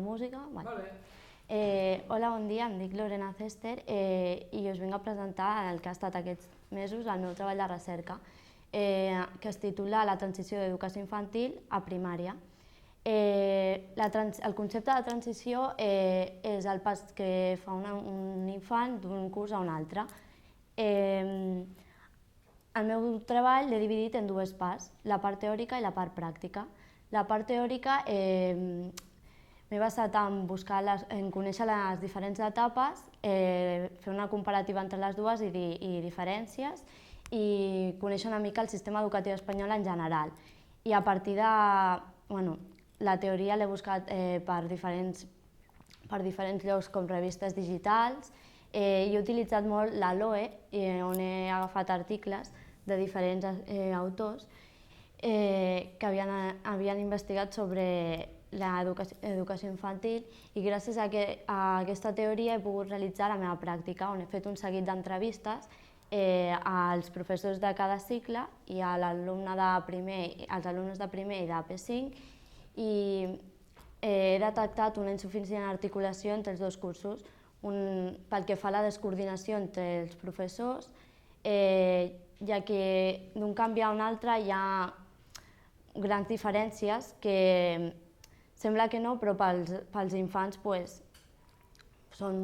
Música? Vale. Hola, bon dia, em dic Lorena Cester i us vinc a presentar el que ha estat aquests mesos el meu treball de recerca, que es titula La transició d'educació infantil a primària. El concepte de transició és el pas que fa un infant d'un curs a un altre. El meu treball l'he dividit en dues parts, la part teòrica i la part pràctica. La part teòrica m'he basat en conèixer les diferents etapes, fer una comparativa entre les dues i diferències i conèixer una mica el sistema educatiu espanyol en general. I a partir de... la teoria l'he buscat per diferents llocs com revistes digitals i he utilitzat molt la LOE, on he agafat articles de diferents autors que havien investigat sobre l'educació infantil i gràcies a aquesta teoria he pogut realitzar la meva pràctica, on he fet un seguit d'entrevistes als professors de cada cicle i als alumnes de primer i de P5 i he detectat una insuficient articulació entre els dos cursos, pel que fa a la descoordinació entre els professors, ja que d'un canvi a un altre hi ha grans diferències que sembla que no, però pels infants són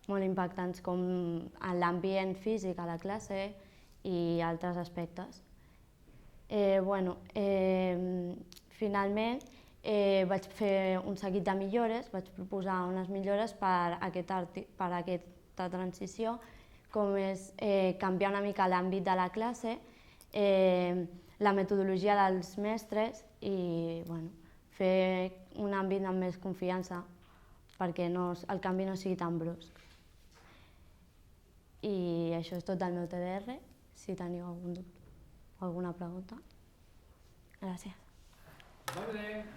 molt impactants, com en l'ambient físic a la classe i altres aspectes. Finalment vaig fer un seguit de millores, vaig proposar unes millores per aquesta transició, com és canviar una mica l'àmbit de la classe, la metodologia dels mestres i fer un àmbit amb més confiança perquè el canvi no sigui tan brusc. I això és tot del meu TDR, si teniu algun dubte o alguna pregunta. Gràcies. Molt bé.